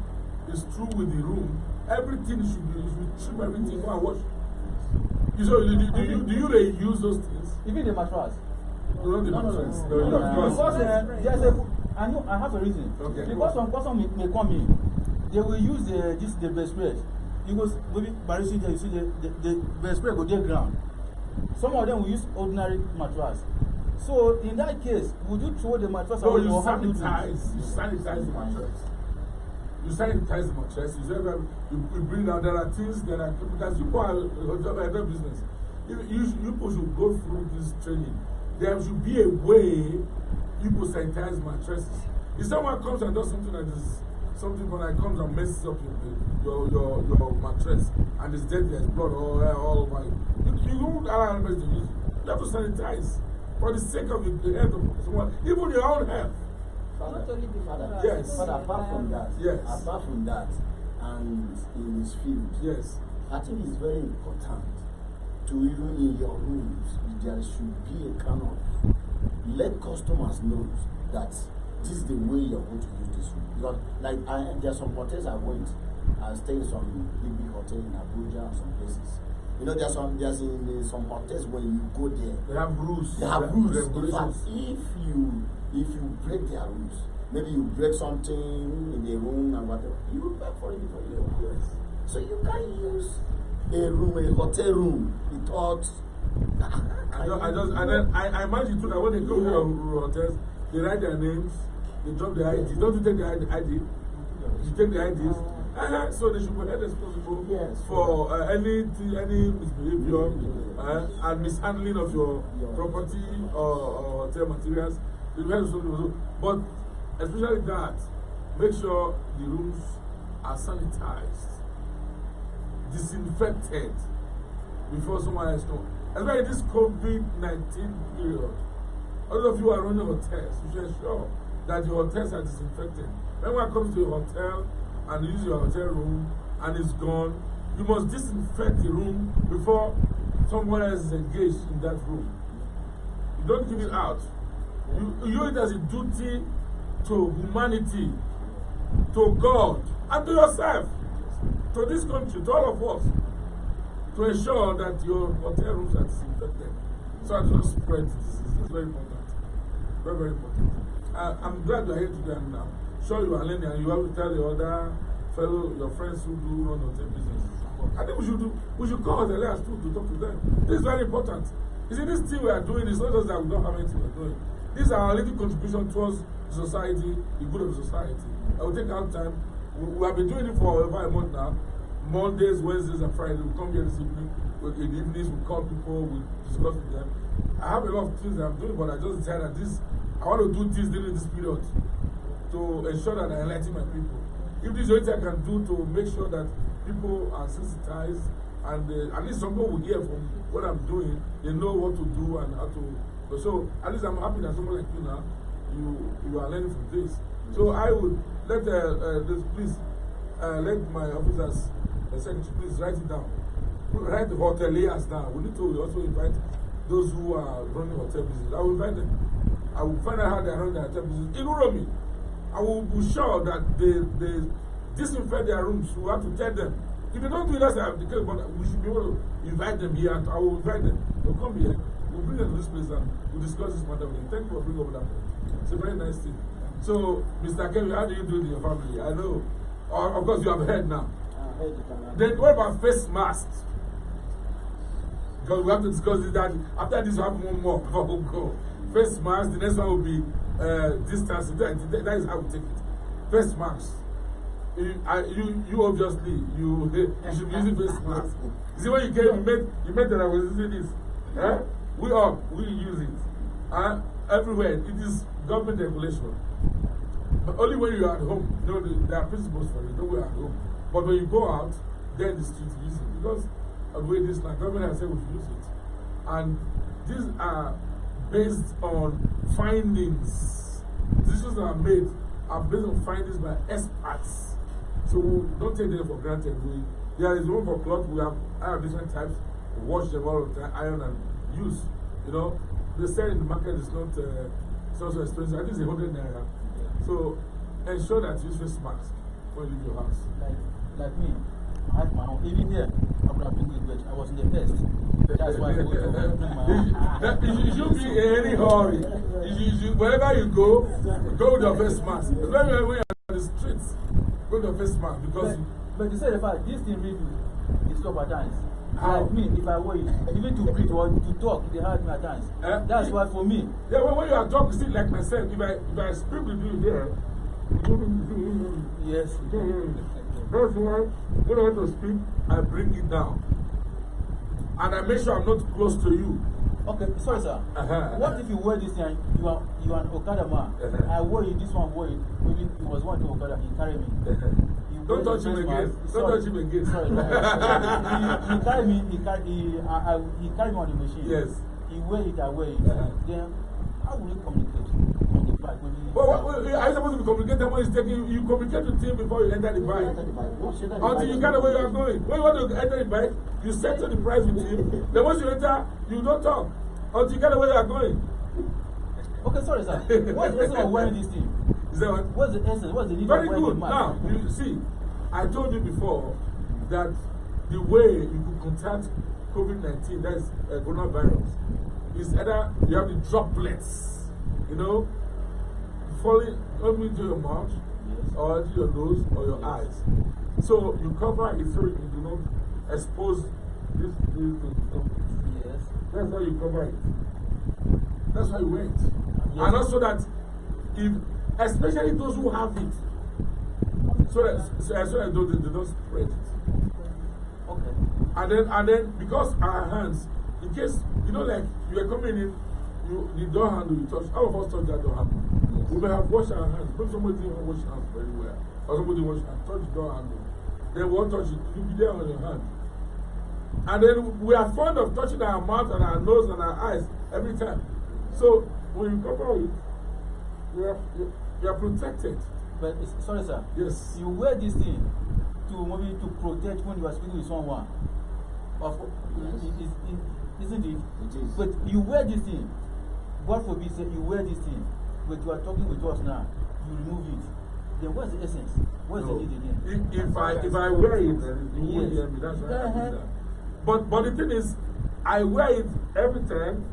is through with the room, everything should trim everything, go and wash. So, do you reuse those things? Even the mattress. No. Because there's I have a reason. Okay, because some person may come in, they will use the breastplate. Because maybe Barisi, you see the breastplate go to ground. Some of them will use ordinary mattress. So in that case, would you throw the mattress away or have you sanitize the mattress. You sanitize the mattress. You bring out, there are things that are chemicals. You go out business. You should go through this training. There should be a way people sanitize mattresses. If someone comes and does something that is something when I comes and messes up your mattress and it's dead, there's blood all over it. You don't allow anybody to use it. You have to sanitize for the sake of the health of someone, even your own health. But apart from that, and in this field, I think it's very important to even in your rooms, there should be a kind of let customers know that this is the way you're going to use this room. Because there are some hotels I went. I stayed in some big hotel in Abuja and some places. You know, there's some hotels when you go there. They have rules. They have rules. In fact, if you break their rules, maybe you break something in the room and whatever, you will pay for it for your years. So you can't use a hotel room without. I imagine too that when they go to your hotels, they write their names, they drop their ID. Don't you take the ID? You take the IDs, So they should be held responsible Yes, for any misbehavior and mishandling of your property or hotel materials. They should be held responsible. But especially that, make sure the rooms are sanitized, disinfected before someone else comes. Especially this COVID-19 period. All of you are running hotels. You should ensure that your hotels are disinfected. When one comes to your hotel and you use your hotel room and it's gone, you must disinfect the room before someone else is engaged in that room. You don't give it out. You it as a duty to humanity, to God, and to yourself, to this country, to all of us, to ensure that your hotel rooms are disinfected so as to not spread disease. It's very important. Very, very important. I'm glad you're here today and I'm sure you are learning and you have to tell your other your friends who do run hotel business. I think we should call the last two to talk to them. This is very important. You see, this thing we are doing is not just that we don't have anything we're doing. This is our little contribution towards society, the good of society. I will take out time. We have been doing it for over a month now. Mondays, Wednesdays, and Fridays. We come here this evening. In the evenings, we call people, we discuss with them. I have a lot of things that I'm doing, but I just decided that I want to do this during this period to ensure that I enlighten my people. If this is what I can do to make sure that people are sensitized and at least some people will hear from what I'm doing, they know what to do and how to. So at least I'm happy that someone like you now, you are learning from this. So I would let please let my officers, secretary, please write it down. Write the hoteliers down. We need to also invite those who are running hotel business. I will invite them. I will find out how they are running their hotel business. In Uromi, I will be sure that they disinfect their rooms. We have to tell them. If they don't do that, but we should be able to invite them here. I will invite them. They'll come here. We'll bring them to this place and we'll discuss this matter with them. Thank you for bringing up that point. It's a very nice thing. So, Mr. Kevin, how do you do it in your family? I know. Of course, you have heard now. Then what about face masks? Because we have to discuss this. That after this, we have one more before we go. Face mask. The next one will be distancing. That is how we take it. Face masks. You obviously you should be using face masks. You see when you came, you made that I was using this. We use it. Everywhere it is government regulation. But only when you are at home, you know there are principles for it. Nowhere at home. But when you go out, then the street use it because of the way this government has said we should use it. And these are based on findings. Decisions that are made are based on findings by experts. So don't take them for granted. There is room for cloth. I have different types. We wash them all the time, iron and use. You know, they say in the market it's not so expensive. I think it's 100 naira. So ensure that you use face mask when you leave your house. Like me, I had my own. Even here, I would have been good, but I was in the pest. That's why I was bring my own. You should be in any hurry. Wherever you go with your face mask. When you're on the streets, go with your face mask because. But to say the fact, this thing really is stop at times. How? Like me, if I were even to breathe or to talk, they hurt me at times. That's why for me. Yeah, when you are talking, see, like myself, if I speak with you there, yes. That's why when I want to speak, I bring it down. And I make sure I'm not close to you. Okay, sorry, sir. What if you wear this thing and you are an Okada man? I wore it, this one wore it. Maybe it was one to Okada, he carried me. Don't touch him again. Don't touch him again. Sorry, he carried me, he carried me on the machine. Yes. He wear it, I wear it. Then, how will you communicate on the bike? Are you supposed to be communicating when he's taking you? communicate with him before you enter the bike. Until you get where you are going. When you want to enter the bike, you settle the price with him. Then once you enter, you don't talk. Until you get where you are going. Okay, sorry, sir. What's the essence of wearing this thing? Is that what? What's the essence? What's the need Very of wearing good. the mask? Now, you see, I told you before that the way you could contact COVID-19, that is coronavirus, is either you have the droplets, you know, falling into your mouth, yes, or into your nose or your eyes. So you cover it so you do not expose this to the droplets. Yes. That's how you cover it. That's why you wear it. Yes. And also that, especially those who have it, So that they don't spread it. Okay. And then because our hands, in case like you are coming in, the door handle you touch. All of us touch that door handle. Yes. We may have washed our hands. Maybe somebody didn't wash hands very well, or somebody washed and touch the door handle. Then we won't touch it. You'll be there on your hand. And then we are fond of touching our mouth and our nose and our eyes every time. So when you cover it, you are protected. But sorry, sir. Yes. You wear this thing to protect when you are speaking with someone. Yes. Isn't it? It is. But you wear this thing. God forbid, say you wear this thing. But you are talking with us now. You remove it. Then what's the essence? What's the need again? If I wear it, you won't hear me. That's why I do that. But the thing is, I wear it every time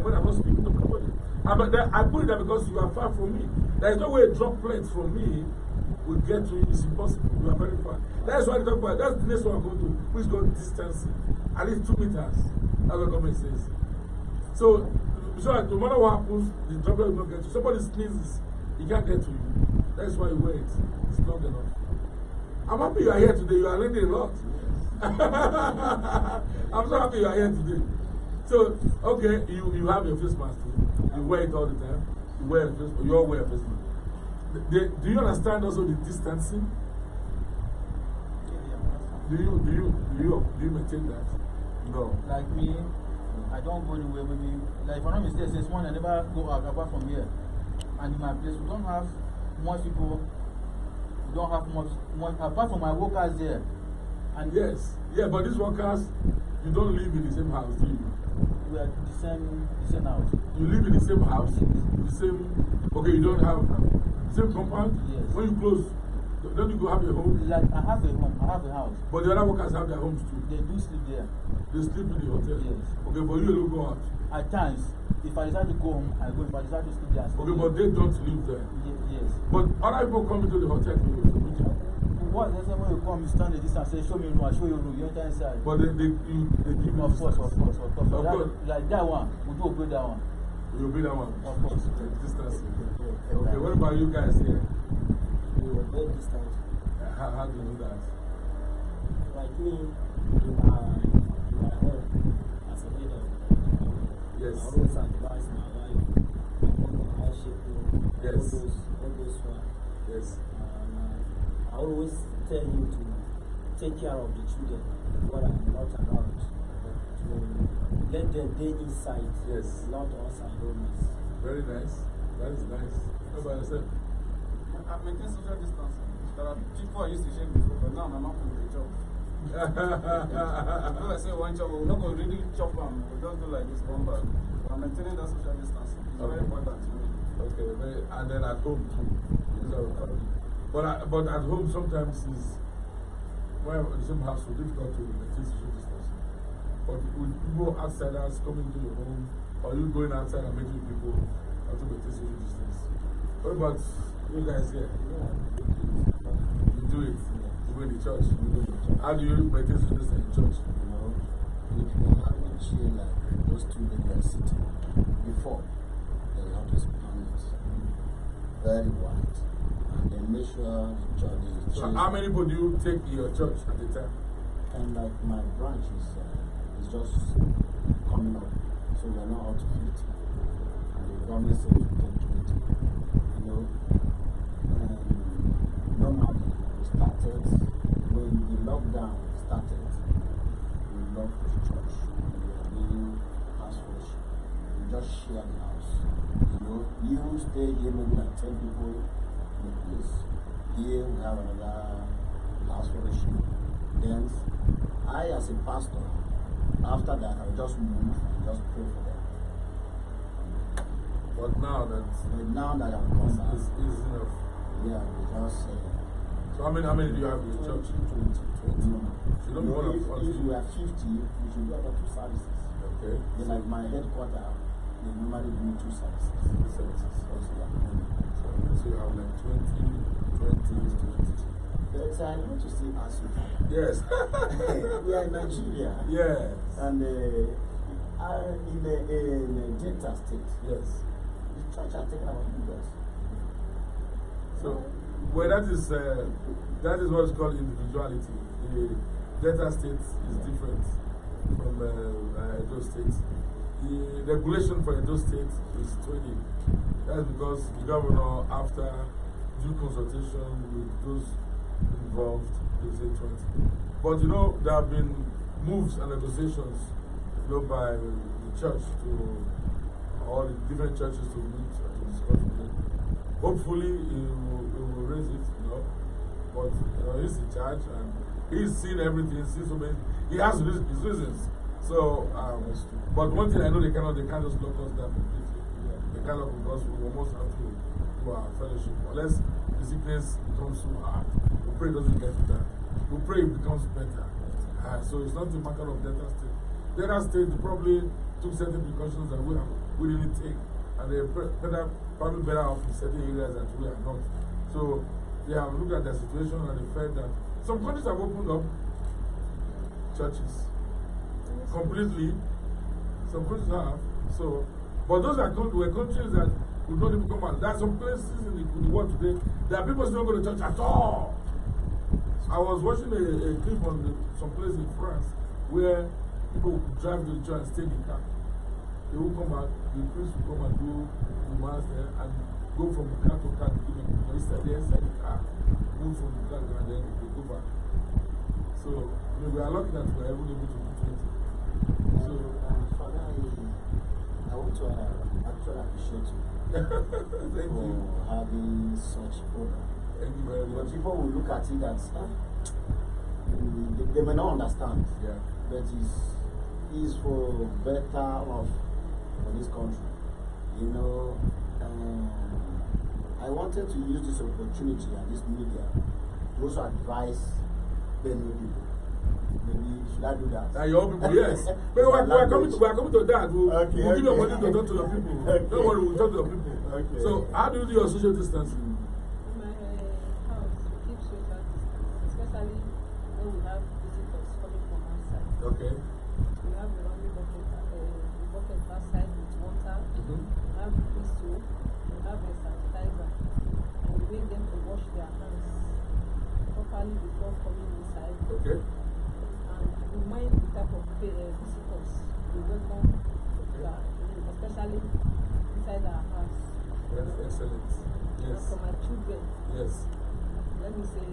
when I'm not speaking to somebody. I put it there because you are far from me. There is no way a droplet from me will get to you. It's impossible. You are very far. That's why I talk about. That's the next one I'm going to. Which go distancing. At least 2 meters. That's what government says. So no matter what happens, the droplet will not get to you. Somebody sneezes, he can't get to you. That's why you wear it. It's not enough. I'm happy you are here today. You are learning a lot. I'm so happy you are here today. So, okay, you have your face mask too. You wear it all the time. You wear a face mask. You all wear a face mask. Do you understand also the distancing? Do you maintain that? No. Like me, I don't go anywhere. Maybe, like if I'm not mistaken, since one I never go out apart from here. And in my place, we don't have much people. We don't have much apart from my workers there. And yes, yeah, but these workers, you don't live in the same house, do you? We are the same house. You live in the same house? The same, okay, you don't have the same compound? Yes. When you close, don't you go have a home? Like, I have a home, I have a house. But the other workers have their homes too? They do sleep there. They sleep in the hotel? Yes. Okay, but you don't go out? At times, if I decide to go home, I go. If I decide to sleep there, I sleep okay, but they don't live there? Yes. But other people come into the hotel to live. What? Let's say when you come, you stand at a distance, say, show me a room, I show you a room, you enter inside. But they give you. Of course. Like that one, we do obey that one. You obey that one? Of course. Distance. Okay, what about you guys here? We obey distance. How do you do that? Like me, in my head, as a leader, yes. I always advise my wife, I shape you, yes. all those one. Yes. I always tell him to take care of the children when I'm not around. To let them day inside, yes. Not outside always. Very nice. That is nice. How about yourself? I maintain social distancing. There are people I used to shake before, but now my mom will chop. If I say one chop, we're not going to really chop them. We'll just do like this, come back. I'm maintaining that social distancing. It's very important to me. Okay, and then at home too. But at home sometimes is when the same house so difficult to maintain social distancing. But with people outsiders coming to your home, or you going outside and meeting people, how to maintain social distance. What about you guys here? You do it. You go in the church. How do you maintain social distance in church? If you have a chair like those two that you are sitting before, then you have to span it very wide. And then make sure the church is. So how many people do you take in your church at the time? And like my branch is just coming up, so we are not out to 50. And the government said to take 20. Normally we started when the lockdown started. We locked the church. We were doing house fellowship. We just share the house. You stay here maybe like 10 people. Place. Here we have another house fellowship. Then I, as a pastor, after that I just move and just pray for them. But now that I've come back, it's easy enough. yeah, we just so how many do you have in the church? 20. You don't want If we are 50, we should do about 2 services. Okay. Then like my headquarters, they normally do 2 services. 2 services. Also, yeah. So you have like 20. But I want to still ask you. Yes. We are in Nigeria. Yes. And in the Delta State. Yes. The church are taking about you guys. So Well, that is what is called individuality. The Delta State is different from Edo State. The regulation for Edo State is 20. That's because the governor, after due consultation with those involved, they say 20. But you know, there have been moves and negotiations, you know, by the church to all the different churches to meet and to discuss with it. Hopefully, he will raise it, you know. But you know, he's in charge and he's seen everything, seen so many. He has his reasons. So, but one thing I know, they can't just lock us down completely. Yeah. They can't lock, because we almost have to do our fellowship. Unless the sickness becomes so hard, we pray it doesn't get to that. We pray it becomes better. So it's not a matter of Delta State. Delta State probably took certain precautions that we didn't take, and they're probably better off in certain areas that we are not. So they have looked at the situation and they felt that some countries have opened up churches completely. Some countries have. So, but those were countries that would not even come out. There are some places in the world today, there are people who don't go to church at all. I was watching a clip on some place in France where people would drive to the church and stay in the car. They will come back, the priest will come and do the mass there and go from car to car, inside the car, move from the car and then they go back. So we are lucky that we are able to do 20. So, Father, I want to actually appreciate you for having such a program. Thank you very much. But people will look at it as they may not understand. Yeah. But it's for better off for this country. You know, I wanted to use this opportunity and this media to also advise Benue people. Maybe should I do that? Your people, yes. But we are coming to that. We'll give you money to talk to the people. Okay. Don't worry, we'll talk to the people. Okay. So, how do you do your social distancing? My house, we keep social distance, especially when we have visitors coming from outside. Okay. We have the running bucket outside with water. We have pistol. We have a sanitizer. And we make them to wash their hands properly before coming inside. Okay. And we mind the type of visitors we welcome, especially inside our house. That's excellent. Yes. For my children, Yes. let me say,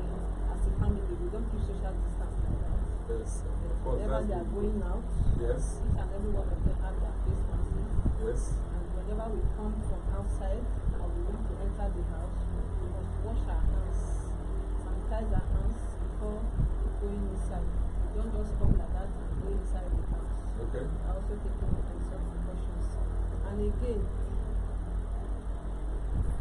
as a family, we don't keep social distance like that. Yes. Of course. Whenever they are going out, Yes. each and every one of them have their face masks. Yes. And whenever we come from outside and we want to enter the house, we must wash our hands, sanitize our hands before going inside. We don't just come like that and go inside the house. Okay. I also take note of some precautions. And again,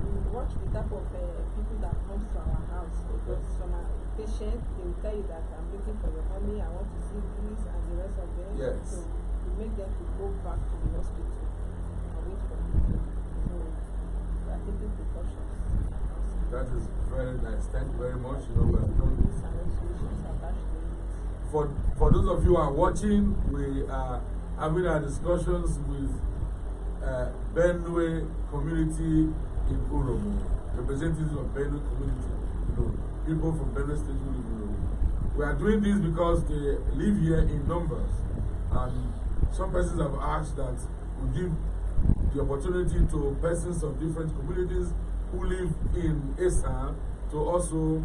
we watch the type of people that come to our house, because some patients, they will tell you that I'm looking for your mommy, I want to see this and the rest of them. Yes. So we make them to go back to the hospital and wait for them. So we are taking precautions. That is very nice. Thank you very much. You know, we have done Rules and resolutions attached to it. For those of you who are watching, we are having our discussions with Benue community in Uromi, representatives of Benue community, you know, people from Benue State who live in Uromi. We are doing this because they live here in numbers, and some persons have asked that we give the opportunity to persons of different communities who live in ESA to also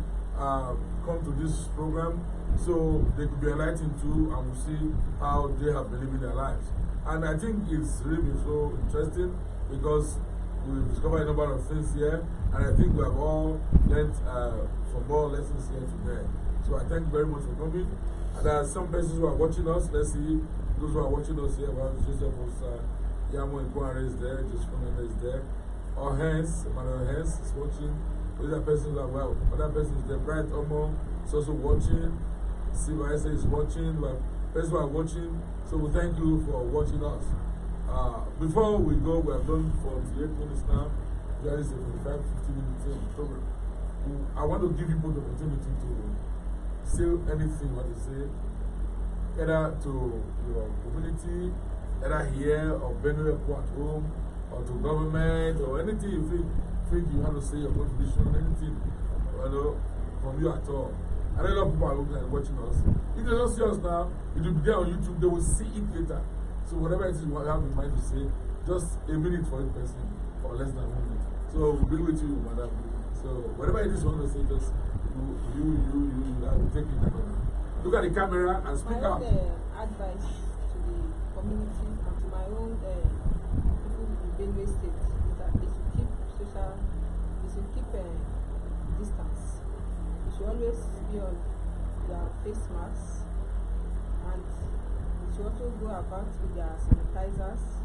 come to this program, so they could be enlightened too, and we'll see how they have been living their lives. And I think it's really been so interesting because we've discovered a number of things here, and I think we have all learned some more lessons here today. So I thank you very much for coming. And there are some persons who are watching us. Let's see those who are watching us here. Well, Joseph was Yamo Inquire is there, just Commander is there. Or Hens, Emmanuel Hens is watching. Those are persons that well. Other persons is there. Bright Omo is also watching. Siva Ese is watching. Well, persons who are watching. So we thank you for watching us. Before we go, we have done for 8 minutes now. There is a 45-50 minute program. I want to give people the opportunity to say anything you want to say, either to your community, either here or Benue at home, or to government, or anything you think you have to say, your contribution, anything. Well, from you at all. And a lot of people are looking and watching us. If they don't see us now, it will be there on YouTube, they will see it later. So whatever it is you have in mind to say, just a minute for each person, or less than 1 minute. So we'll be with you, madam. So whatever it is you want to say, just you take it down. Look at the camera and speak out. My advice to the community and to my own people in Benue State is that they should keep distance. They should always be on their face masks, and they should also go about with their sanitizers,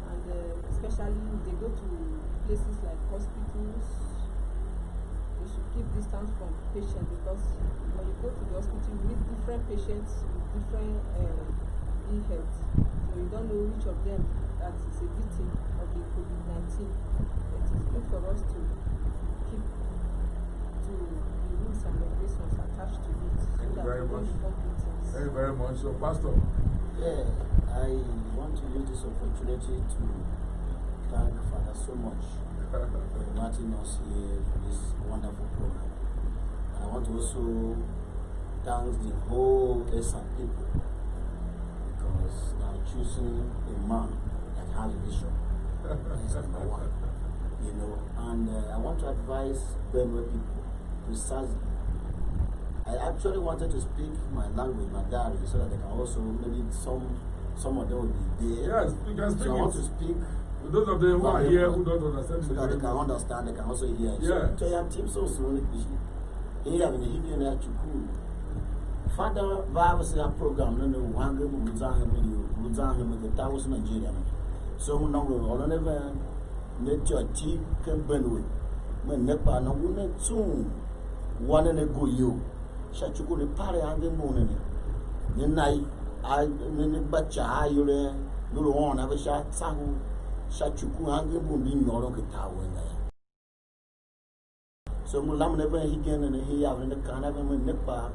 and especially if they go to places like hospitals, they should keep distance from patients, because when you go to the hospital you meet different patients with different ill health, so you don't know which of them that is a victim of the COVID-19. It is good for us to keep to the rules and regulations attached to it, so Thank you very much. Thank you very much. So, Pastor. Yeah, I want to use this opportunity to thank Father so much for inviting us here for this wonderful program. And I want to also thank the whole ESA people, because they are choosing a man that has vision. That's number one. You know, and I want to advise Benue people precisely. I actually wanted to speak my language, my dialect, so that they can also, maybe some of them will be there. Yes, you can speak. So I want to speak. Those of them who are here who don't understand, so that they can understand, they can also hear. Yeah. So your team so slowly. Here in the Hebrew at Chukwu. Father Bible says program no wanga muzahim the towers Nigeria. So no all never net your tea can Benue. When nepa no one soon one and a go you. Shachuku the party and the moon. The night I bacha you there. No one have a shot sahu. Shachuku and the moon being no longer tower in there. So Mulam never again and he have in the can of him nepa.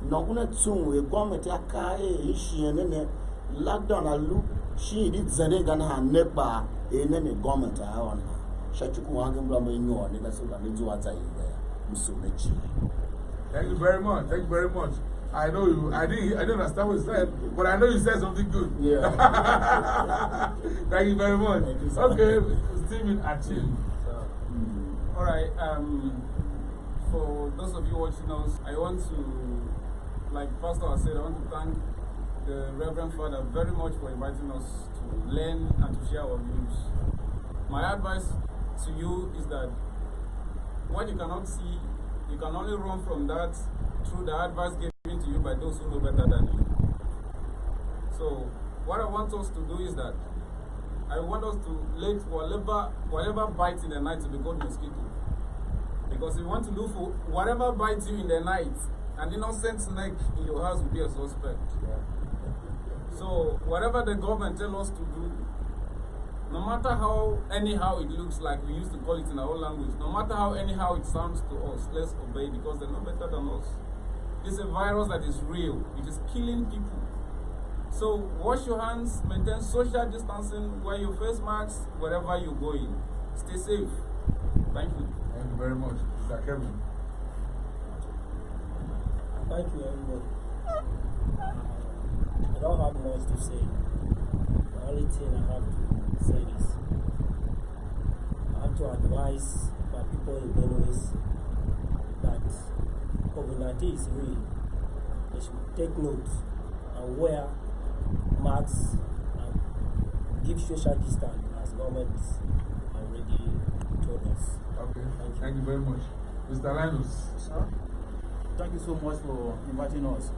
No one soon a government a car she and then lockdown a loop. She did Zenegan and nepa in any government I on her. Shachuku and Bram in your nigga so that means what I there. Thank you very much. Thank you very much. I know you. I didn't understand what you said, but I know you said something good. Yeah. Thank you very much. Thank you, okay, Stephen Achin. All right. For those of you watching us, I want to, like Pastor has said, I want to thank the Reverend Father very much for inviting us to learn and to share our views. My advice to you is that what you cannot see, you can only run from that through the advice given to you by those who know better than you. So, what I want us to do is that I want us to let whatever bites in the night to be called mosquito. Because if you want to look for whatever bites you in the night, an innocent snake in your house will be a suspect. So, whatever the government tells us to do, no matter how anyhow it looks like, we used to call it in our own language, no matter how anyhow it sounds to us, let's obey, because they're no better than us. It's a virus that is real. It is killing people. So wash your hands, maintain social distancing, wear your face masks wherever you're going. Stay safe. Thank you. Thank you very much. Mr. Kevin. Thank you, everybody. I don't have much to say. The only thing I have to say is I have to advise my people in Benue that COVID-19 is real. They should take note and wear masks and give social distance as government already told us. Okay. Thank you very much. Mr. Linus. Sir, thank you so much for inviting us.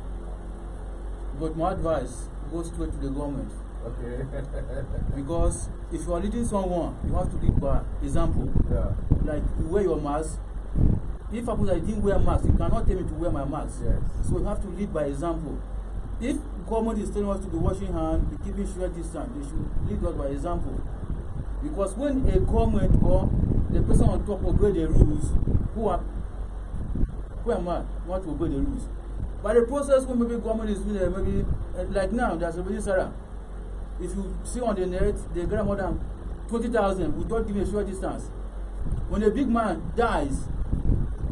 But my advice goes straight to the government. Okay. Because if you are leading someone, you have to lead by example. Yeah. Like you wear your mask. If suppose I didn't wear mask, you cannot tell me to wear my mask. Yes. So you have to lead by example. If government is telling us to be washing hands, be keeping social distance, they should lead us by example. Because when a government or the person on top obey the rules, who am I? Want to obey the rules? By the process when maybe government is maybe like now there's a really Sarah. If you see on the net, they get more than 20,000 without giving a social distance. When a big man dies,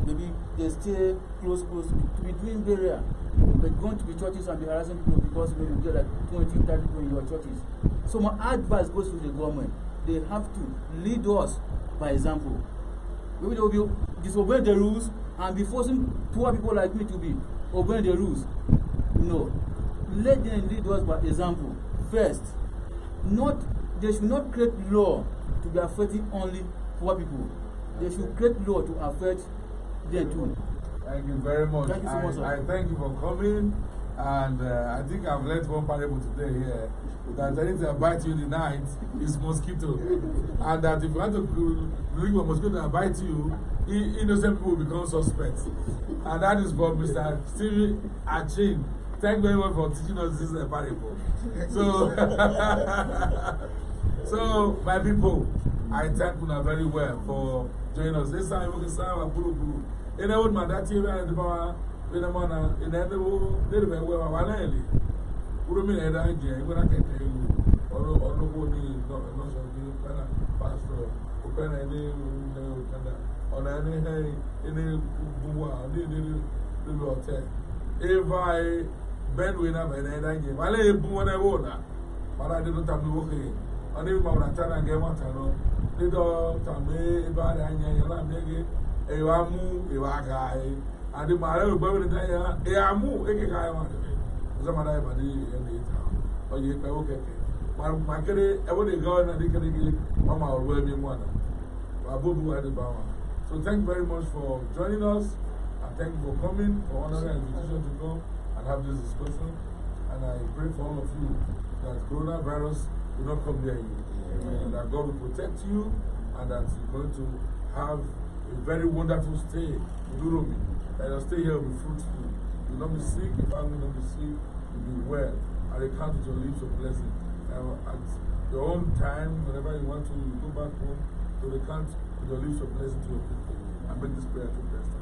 maybe they stay close to be doing burial. But going to the churches and be harassing people because you get like 20, 30 people in your churches. So my advice goes to the government. They have to lead us by example. Maybe they will be disobeying the rules and be forcing poor people like me to be obeying the rules. No. Let them lead us by example. First, they should not create law to be affecting only poor people. They should create law to affect them too. Thank you very much. Thank you so much, sir. I thank you for coming. And I think I've learned one parable today here that anything that bites you in the night is mosquito. And that if you want to bring a mosquito that bites you, innocent people become suspects. And that is for Mr. Stevie Achin. Thank you very much for teaching us this parable. So, my people, I thank you very well for joining us. This time, we can start with Bulu. In the old man, that's here at the power, in the morning, in the little bit where I was. Uromi and I, when I can tell you, or nobody, not pastor, open any on any little hotel. If I Benue and I gave, I lay one I won, but I didn't have to work in. I didn't want to turn and get one tunnel. They don't tell me about it. Ewamu, Ewagai, and the Mara Bobby Daya, Eamu, Ekai one. Zamada by the town. Or you can okay. My carry, I would go and I can Mama or wedding one. Babu at the Bawa. So thank you very much for joining us. And thank you for coming, for honoring the invitation to come and have this discussion. And I pray for all of you that coronavirus will not come near you. And that God will protect you and that you're going to have a very wonderful stay in Uromi. And your stay here will be fruitful. You will not be sick, your family will not be sick, you will be well. And they count with your lips of blessing. At your own time, whenever you want to go back home, to recount with your lips of blessing to your people and make this prayer to bless them.